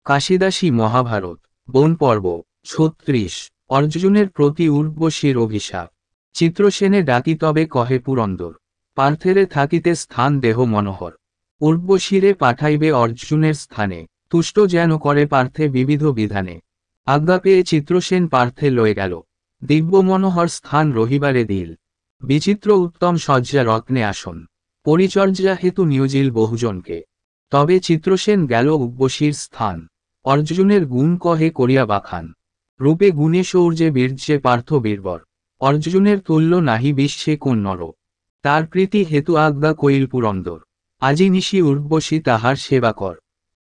কাশিদাসী মহাভারত বন পর্ব ৩৬ অর্জুনের প্রতি উর্বশীর অভিশাপ। চিত্রসেনে ডাকি তবে কহে পুরন্দর, পার্থেরে থাকিতে স্থান দেহ মনোহর। উর্বশীরে পাঠাইবে অর্জুনের স্থানে, তুষ্ট যেন করে পার্থে বিবিধ বিধানে। আজ্ঞা পেয়ে চিত্রসেন পার্থে লয়ে গেল, দিব্য মনোহর স্থান রহিবারে দিল। বিচিত্র উত্তম সজ্জা রত্নে আসন, পরিচর্যা হেতু নিয়োজিল বহুজনকে। তবে চিত্রসেন গেল উর্বশীর স্থান, অর্জুনের গুণ কহে করিয়া বাখান। রূপে গুণে শৌর্যে বীর্যে পার্থ বীরবর, অর্জুনের তুল্য নাহি বিশ্বে কোন নর। তার প্রীতি হেতু আজ্ঞা কইল পুরন্দর, আজি নিশি উর্বশী তাহার সেবা কর।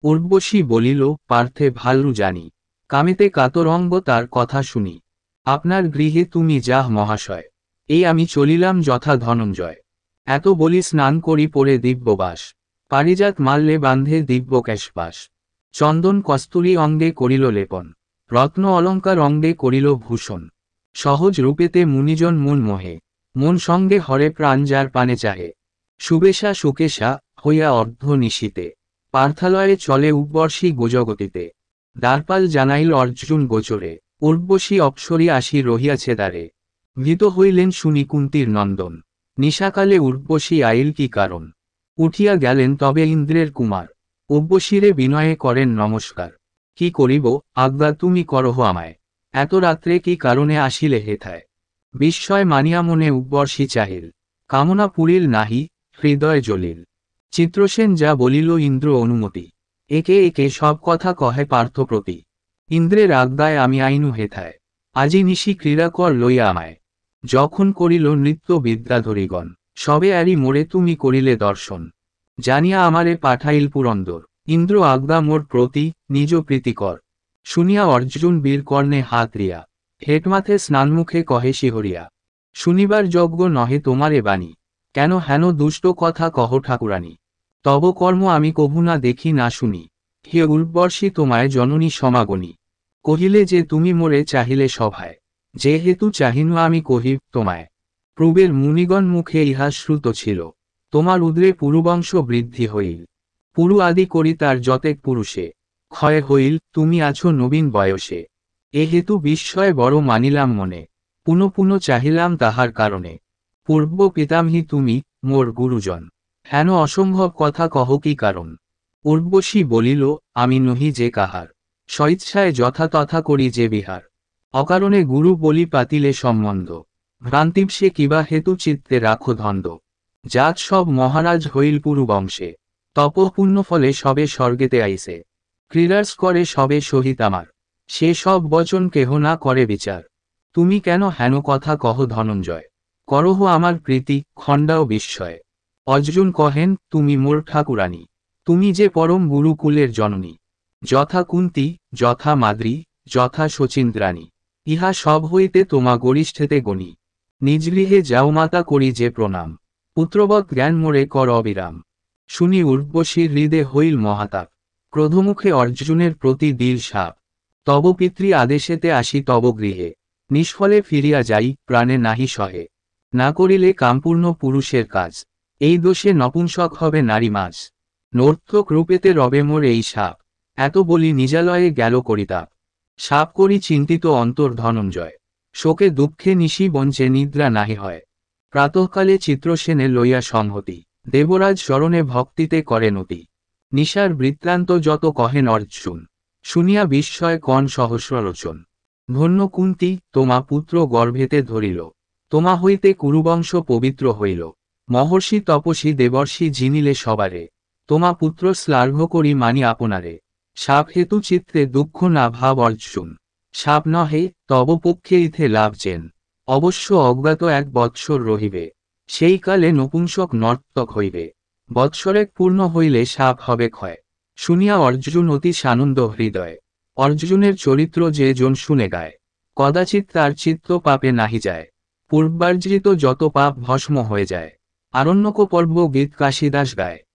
উর্বশী বলিল, পার্থে ভালরু জানি, কামেতে কাতরঙ্গ তার কথা শুনি। আপনার গৃহে তুমি যাহ মহাশয়, এই আমি চলিলাম যথা ধনঞ্জয়। এত বলি স্নান করি পরে দিব্যবাস, পারিজাত মাল্যে বান্ধে দিব্য কেশবাস। চন্দন কস্তুরী অঙ্গে করিল লেপন, রত্ন অলঙ্কার অঙ্গে করিল ভূষণ। সহজ রূপেতে মুনিজন মন মোহে, মন সঙ্গে হরে প্রাণ যার পানে চাহে। সুবেশা সুকেশা হইয়া অর্ধ নিশীতে, পার্থালয়ে চলে উর্বশী গোজগতিতে। দ্বারপাল জানাইল অর্জুন গোচরে, উর্বশী অপ্সরী আসি রহিয়াছে দ্বারে। ভীত হইলেন শুনি কুন্তীর নন্দন, নিশাকালে উর্বশী আইল কি কারণ। উঠিয়া গেলেন তবে ইন্দ্রের কুমার, উর্বশীরে বিনয়ে করেন নমস্কার। কি করিব আজ্ঞা তুমি করহ আমায়, এত রাত্রে কি কারণে আসিলে হেথায়। বিস্ময় মানিয়া মনে উর্বশী চাহিল, কামনা পুরিল নাহি হৃদয় জ্বলিল। চিত্রসেন যা বলিল ইন্দ্র অনুমতি, একে একে সব কথা কহে পার্থ প্রতি। ইন্দ্রের আজ্ঞায় আমি আইনু হেথায়, আজি নিশি ক্রীড়া কর লইয়া আমায়। যখন করিল নৃত্য বিদ্যাধরীগণ, সবে আরি মোরে তুমি করিলে দর্শন। জানিয়া আমারে পাঠাইল পুরন্দর, ইন্দ্র আজ্ঞা মোর প্রতি নিজ প্রীতিকর। শুনিয়া অর্জুন বীর কর্ণে হাত রিয়া, হেটমাথে স্নানমুখে কহে শিহরিয়া। শুনিবার যজ্ঞ নহে তোমারে বাণী, কেন হেন দুষ্ট কথা কহ ঠাকুরানী। তব কর্ম আমি কভু না দেখি না শুনি, হে উর্বশী তোমায় জননী সমাগণী। কহিলে যে তুমি মোরে চাহিলে সভায়, যেহেতু চাহিনু আমি কহি তোমায়। পূর্বের মুনিগণ মুখে ইহা শ্রুত ছিল, তোমার উদরে পুরুবংশ বৃদ্ধি হইল। পুরু আদি করি তার যতেক পুরুষে, ক্ষয় হইল তুমি আছো নবীন বয়সে। এ হেতু বিস্ময় বড় মানিলাম মনে, পুনঃ পুনঃ চাহিলাম তাহার কারণে। পূর্ব পিতামহী তুমি মোর গুরুজন, হেন অসম্ভব কথা কহ কি কারণ। উর্বশী বলিল, আমি নহি যে কাহার, স্বইচ্ছায় যথা তথা করি যে বিহার। অকারণে গুরু বলি পাতিলে সম্বন্ধ, ভ্রান্তিবশে কিবা হেতু চিত্তে রাখো ধন্দ। জাত সব মহারাজ হইল পুরু বংশে, তপঃপুণ্য ফলে সবে স্বর্গেতে আইসে। ক্রীড়ার্স করে সবে সহিত আমার, সে সব বচন কেহ না করে বিচার। তুমি কেন হেন কথা কহ ধনঞ্জয়, করহ আমার প্রীতি খণ্ডাও বিস্ময়। অর্জুন কহেন, তুমি মোর ঠাকুরানী, তুমি যে পরম গুরুকুলের জননী। যথা কুন্তী, যথা মাদ্রী, যথা শচীন্দ্রাণী, ইহা সব হইতে তোমা গরিষ্ঠেতে গণী। নিজ গৃহে যাও মাতা করি যে প্রণাম, পুত্রবৎ জ্ঞান মোরে কর অবিরাম। শুনি উর্বশীর হৃদে হইল মহাতাপ, ক্রোধমুখে অর্জুনের প্রতি দিল শাপ। তব পিতৃ আদেশেতে আসি তব গৃহে, নিষ্ফলে ফিরিয়া যাই প্রাণে নাহি সহে। না করিলে কামপূর্ণ পুরুষের কাজ, এই দোষে নপুংসক হবে নারী মাঝ। নর্তক রূপেতে রবে মোর এই সাপ, এত বলি নিজালয়ে গেল করিতাপ। সাপ করি চিন্তিত অন্তর ধনঞ্জয়, শোকে দুঃখে নিশি বঞ্চে নিদ্রা নাহি হয়। প্রাতঃকালে চিত্রসেনে লইয়া সংহতি, দেবরাজ শরণে ভক্তিতে করেন অতি। নিশার বৃত্তান্ত যত কহেন অর্জুন, শুনিয়া বিস্ময় কণ সহস্রলোচন। ধন্য কুন্তী তোমা পুত্র গর্ভেতে ধরিল, তোমা হইতে কুরুবংশ পবিত্র হইল। মহর্ষি তপসী দেবর্ষি জিনিলে সবারে, তোমা পুত্র শ্লাঘ্য করি মানি আপনারে। সাপ হেতু চিত্তে দুঃখ না ভাব অর্জুন, সাপ নহে তব পক্ষে ইথে লাভ চেন। অবশ্য অজ্ঞাত 1 বৎসর রহিবে, সেই কালে নপুংসক নর্তক হইবে। বৎসরেক পূর্ণ হইলে সাপ হবে ক্ষয়। শুনিয়া অর্জুন অতি সানন্দ হৃদয়, অর্জুনের চরিত্র যে জন শুনে গায়, কদাচিৎ তার চিত্ত পাপে নাহি যায়। পূর্বার্জিত যত পাপ ভস্ম হয়ে যায়, আরণ্যক পর্ব গীত কাশিদাস গায়।